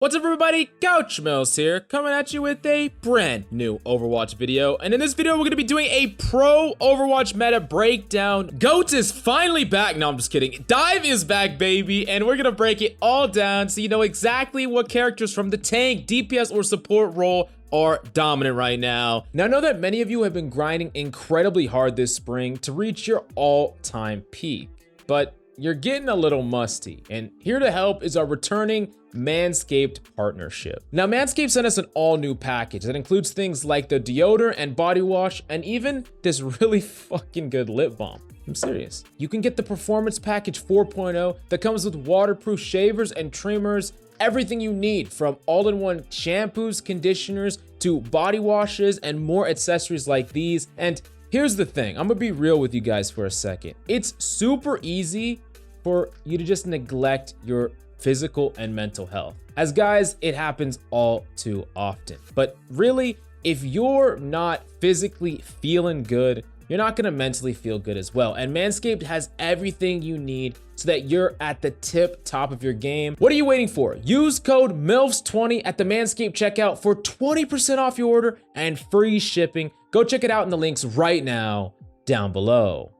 What's up everybody, Couch MILFS here, coming at you with a brand new Overwatch video. And in this video, we're gonna be doing a pro Overwatch meta breakdown. GOAT is finally back. No, I'm just kidding. Dive is back, baby. And we're gonna break it all down so you know exactly what characters from the tank, DPS, or support role are dominant right now. Now, I know that many of you have been grinding incredibly hard this spring to reach your all-time peak, but you're getting a little musty. And here to help is our returning Manscaped partnership. Now, Manscaped sent us an all-new package that includes things like the deodorant and body wash, and even this really fucking good lip balm. I'm serious. You can get the Performance Package 4.0 that comes with waterproof shavers and trimmers, everything you need from all-in-one shampoos, conditioners, to body washes, and more accessories like these. And here's the thing, I'm gonna be real with you guys for a second. It's super easy for you to just neglect your physical and mental health. As guys, it happens all too often. But really, if you're not physically feeling good, you're not gonna mentally feel good as well. And Manscaped has everything you need so that you're at the tip top of your game. What are you waiting for? Use code MILFS20 at the Manscaped checkout for 20% off your order and free shipping. Go check it out in the links right now down below.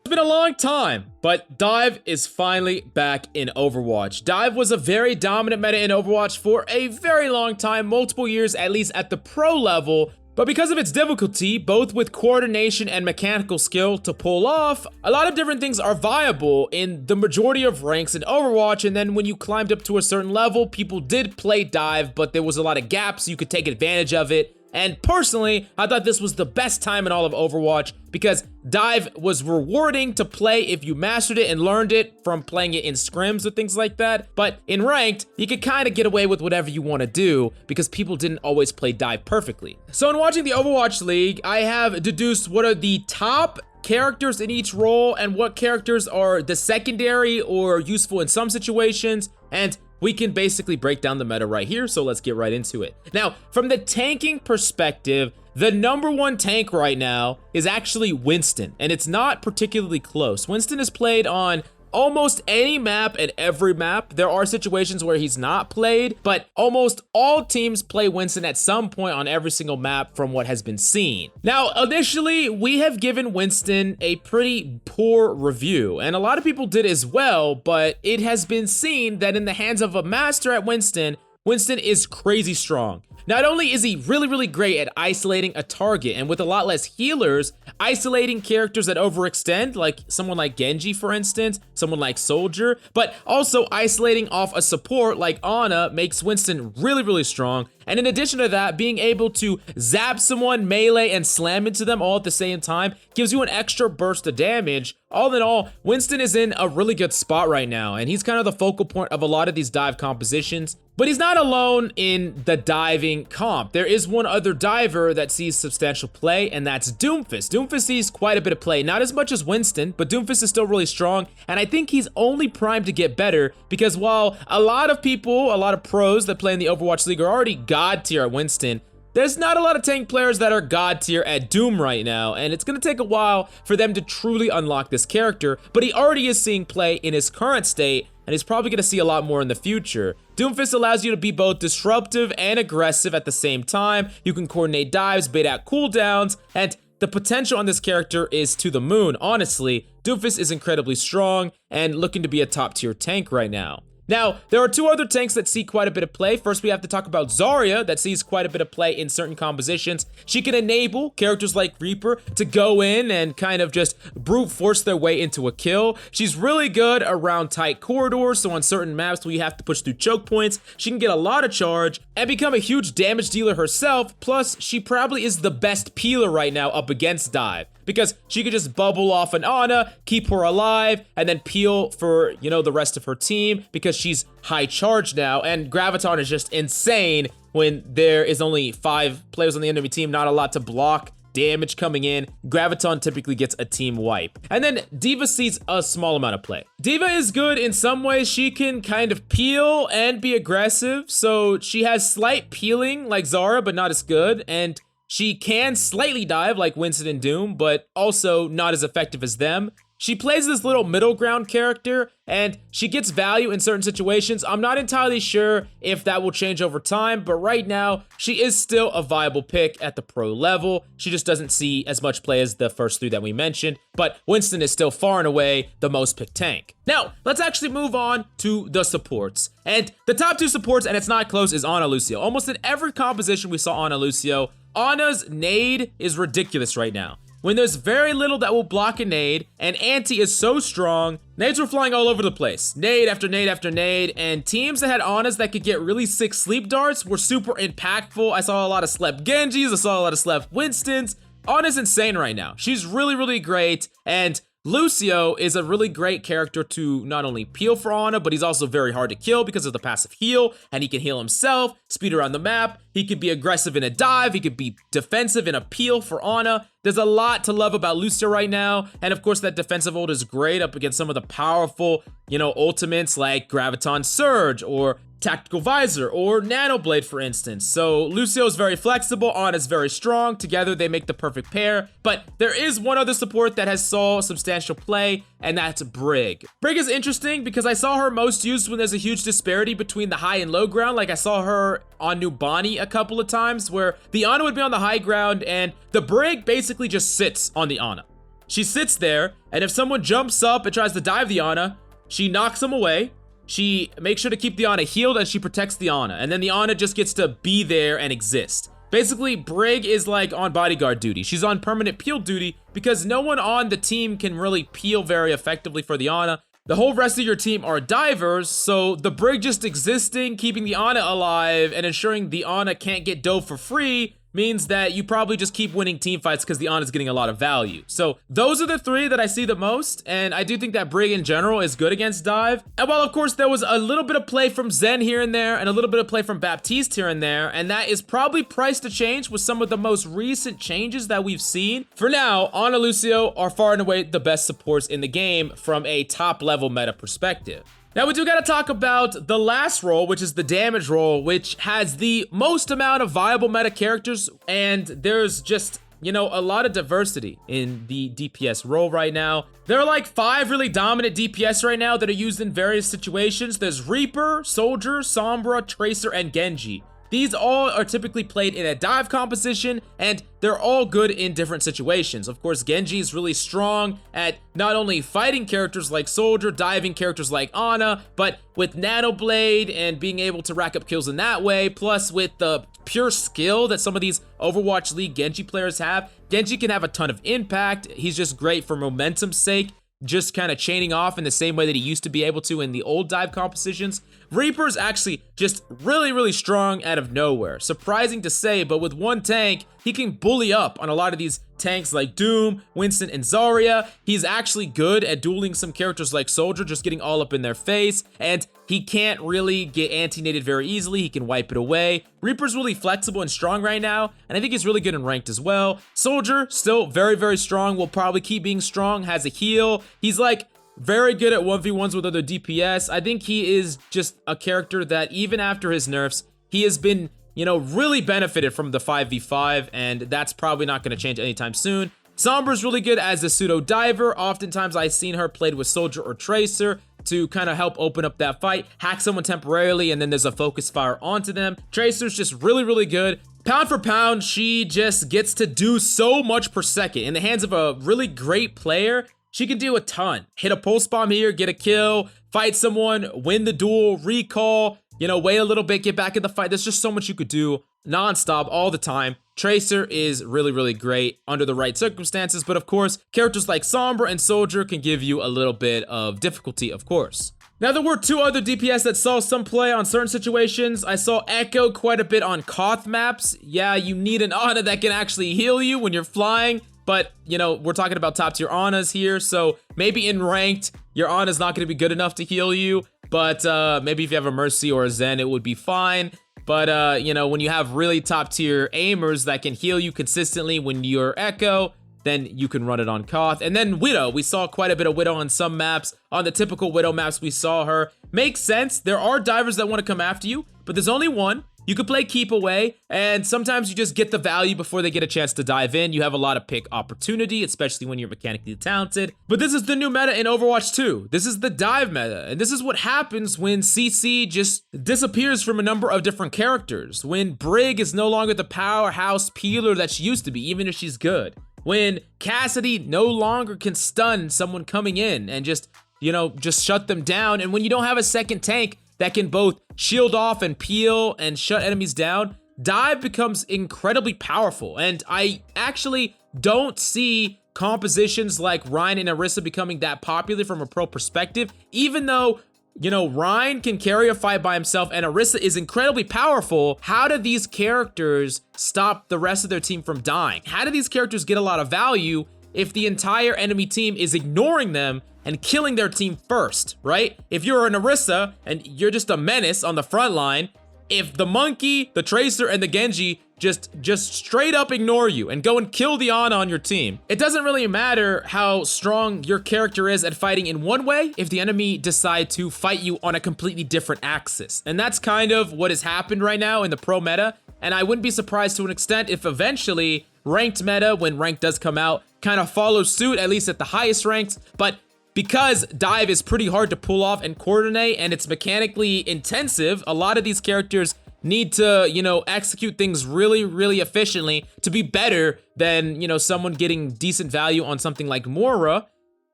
It's been a long time, but Dive is finally back in Overwatch. Dive was a very dominant meta in Overwatch for a very long time, multiple years at least at the pro level. But because of its difficulty, both with coordination and mechanical skill to pull off, a lot of different things are viable in the majority of ranks in Overwatch. And then when you climbed up to a certain level, people did play Dive, but there was a lot of gaps, so you could take advantage of it. And personally, I thought this was the best time in all of Overwatch because Dive was rewarding to play if you mastered it and learned it from playing it in scrims or things like that. But in ranked, you could kind of get away with whatever you want to do because people didn't always play Dive perfectly. So in watching the Overwatch League, I have deduced what are the top characters in each role and what characters are the secondary or useful in some situations, and we can basically break down the meta right here, so let's get right into it. Now, from the tanking perspective, the #1 tank right now is actually Winston, and it's not particularly close. Winston is played on almost any map and every map. There are situations where he's not played, but almost all teams play Winston at some point on every single map from what has been seen. Now, initially, we have given Winston a pretty poor review, and a lot of people did as well, but it has been seen that in the hands of a master at Winston, Winston is crazy strong. Not only is he really great at isolating a target, and with a lot less healers, isolating characters that overextend, like someone like Genji, for instance, someone like Soldier, but also isolating off a support like Ana makes Winston really strong. And in addition to that, being able to zap someone, melee, and slam into them all at the same time gives you an extra burst of damage. All in all, Winston is in a really good spot right now, and he's kind of the focal point of a lot of these dive compositions. But he's not alone in the diving comp. There is one other diver that sees substantial play, and that's Doomfist. Doomfist sees quite a bit of play, not as much as Winston, but Doomfist is still really strong, and I think he's only primed to get better because while a lot of people, a lot of pros that play in the Overwatch League are already god tier at Winston, there's not a lot of tank players that are god tier at Doom right now, and it's gonna take a while for them to truly unlock this character, but he already is seeing play in his current state, and he's probably gonna see a lot more in the future. Doomfist allows you to be both disruptive and aggressive at the same time. You can coordinate dives, bait out cooldowns, and the potential on this character is to the moon. Honestly, Doomfist is incredibly strong and looking to be a top tier tank right now. Now, there are two other tanks that see quite a bit of play. First, we have to talk about Zarya, that sees quite a bit of play in certain compositions. She can enable characters like Reaper to go in and kind of just brute force their way into a kill. She's really good around tight corridors, so on certain maps where you have to push through choke points, she can get a lot of charge and become a huge damage dealer herself. Plus, she probably is the best peeler right now up against Dive, because she could just bubble off an Ana, keep her alive, and then peel for, you know, the rest of her team because she's high charge now, and Graviton is just insane when there is only 5 players on the enemy team, not a lot to block damage coming in. Graviton typically gets a team wipe. And then Diva sees a small amount of play. Diva is good in some ways. She can kind of peel and be aggressive, so she has slight peeling like Zarya, but not as good, and she can slightly dive like Winston and Doom, but also not as effective as them. She plays this little middle ground character, and she gets value in certain situations. I'm not entirely sure if that will change over time, but right now, she is still a viable pick at the pro level. She just doesn't see as much play as the first 3 that we mentioned, but Winston is still far and away the most picked tank. Now, let's actually move on to the supports. And the top 2 supports, and it's not close, is Ana Lucio. Almost in every composition we saw Ana Lucio, Ana's nade is ridiculous right now. When there's very little that will block a nade, and Anti is so strong, nades were flying all over the place. Nade after nade after nade, and teams that had Anas that could get really sick sleep darts were super impactful. I saw a lot of slept Genjis, I saw a lot of slept Winstons. Ana's insane right now. She's really, really great, and Lucio is a really great character to not only peel for Ana, but he's also very hard to kill because of the passive heal, and he can heal himself, speed around the map, he could be aggressive in a dive, he could be defensive in a peel for Ana. There's a lot to love about Lucio right now, and of course that defensive ult is great up against some of the powerful, ultimates like Graviton Surge, or Tactical Visor, or Nano Blade, for instance. So Lucio is very flexible, Ana's very strong. Together they make the perfect pair. But there is one other support that has saw substantial play, and that's Brig. Brig is interesting because I saw her most used when there's a huge disparity between the high and low ground. Like I saw her on Nubani a couple of times where the Ana would be on the high ground and the Brig basically just sits on the Ana. She sits there, and if someone jumps up and tries to dive the Ana, she knocks them away. She makes sure to keep the Ana healed, and she protects the Ana. And then the Ana just gets to be there and exist. Basically, Brig is like on bodyguard duty. She's on permanent peel duty because no one on the team can really peel very effectively for the Ana. The whole rest of your team are divers, so the Brig just existing, keeping the Ana alive, and ensuring the Ana can't get dove for free means that you probably just keep winning team fights because the Ana's getting a lot of value. So those are the 3 that I see the most, and I do think that Brig in general is good against dive. And while of course there was a little bit of play from Zen here and there, and a little bit of play from Baptiste here and there, and that is probably priced to change with some of the most recent changes that we've seen. For now, Ana Lucio are far and away the best supports in the game from a top level meta perspective. Now we do gotta talk about the last role, which is the damage role, which has the most amount of viable meta characters, and there's just, a lot of diversity in the DPS role right now. There are like 5 really dominant DPS right now that are used in various situations. There's Reaper, Soldier, Sombra, Tracer, and Genji. These all are typically played in a dive composition, and they're all good in different situations. Of course, Genji is really strong at not only fighting characters like Soldier, diving characters like Ana, but with Nano Blade and being able to rack up kills in that way, plus with the pure skill that some of these Overwatch League Genji players have, Genji can have a ton of impact. He's just great for momentum's sake, just kind of chaining off in the same way that he used to be able to in the old dive compositions. Reaper's actually just really, really strong out of nowhere. Surprising to say, but with one tank, he can bully up on a lot of these tanks like Doom, Winston, and Zarya. He's actually good at dueling some characters like Soldier, just getting all up in their face, and he can't really get anti-naded very easily. He can wipe it away. Reaper's really flexible and strong right now, and I think he's really good in ranked as well. Soldier, still very, very strong, will probably keep being strong, has a heal. He's like very good at 1v1s with other DPS. I think he is just a character that even after his nerfs, he has been, really benefited from the 5v5, and that's probably not going to change anytime soon. Sombra's really good as a pseudo diver. Oftentimes I've seen her played with Soldier or Tracer to kind of help open up that fight, hack someone temporarily, and then there's a focus fire onto them. Tracer's just really, really good. Pound for pound, she just gets to do so much per second. In the hands of a really great player, she can do a ton. Hit a pulse bomb here, get a kill, fight someone, win the duel, recall, wait a little bit, get back in the fight. There's just so much you could do nonstop all the time. Tracer is really, really great under the right circumstances, but of course, characters like Sombra and Soldier can give you a little bit of difficulty, of course. Now, there were 2 other DPS that saw some play on certain situations. I saw Echo quite a bit on Koth maps. Yeah, you need an Ana that can actually heal you when you're flying. But, we're talking about top tier Anas here, so maybe in ranked, your Ana's not going to be good enough to heal you, but maybe if you have a Mercy or a Zen, it would be fine. But, when you have really top tier aimers that can heal you consistently when you're Echo, then you can run it on Koth. And then Widow, we saw quite a bit of Widow on some maps. On the typical Widow maps, we saw her. Makes sense, there are divers that want to come after you, but there's only one. You could play keep away, and sometimes you just get the value before they get a chance to dive in. You have a lot of pick opportunity, especially when you're mechanically talented. But this is the new meta in Overwatch 2. This is the dive meta, and this is what happens when CC just disappears from a number of different characters. When Brig is no longer the powerhouse peeler that she used to be, even if she's good. When Cassidy no longer can stun someone coming in and just shut them down. And when you don't have a second tank that can both shield off and peel and shut enemies down, dive becomes incredibly powerful. And I actually don't see compositions like Rein and Orisa becoming that popular from a pro perspective, even though Rein can carry a fight by himself and Orisa is incredibly powerful. How do these characters stop the rest of their team from dying? How do these characters get a lot of value if the entire enemy team is ignoring them and killing their team first, right? If you're an Orisa and you're just a menace on the front line, if the Monkey, the Tracer, and the Genji just straight up ignore you and go and kill the Ana on your team, it doesn't really matter how strong your character is at fighting in one way if the enemy decide to fight you on a completely different axis. And that's kind of what has happened right now in the pro meta, and I wouldn't be surprised to an extent if eventually ranked meta, when ranked does come out, kind of follows suit, at least at the highest ranks. But because dive is pretty hard to pull off and coordinate, and it's mechanically intensive, a lot of these characters need to, execute things really, really efficiently to be better than, someone getting decent value on something like Moira.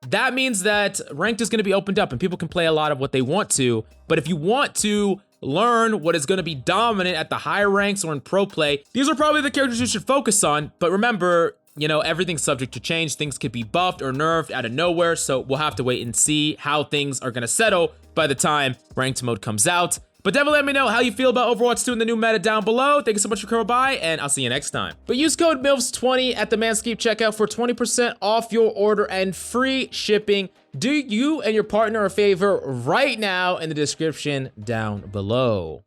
That means that ranked is going to be opened up and people can play a lot of what they want to. But if you want to learn what is going to be dominant at the higher ranks or in pro play, these are probably the characters you should focus on. But remember, everything's subject to change. Things could be buffed or nerfed out of nowhere. So we'll have to wait and see how things are going to settle by the time ranked mode comes out. But definitely let me know how you feel about Overwatch 2 and the new meta down below. Thank you so much for coming by, and I'll see you next time. But use code MILFS20 at the Manscaped checkout for 20% off your order and free shipping. Do you and your partner a favor right now in the description down below.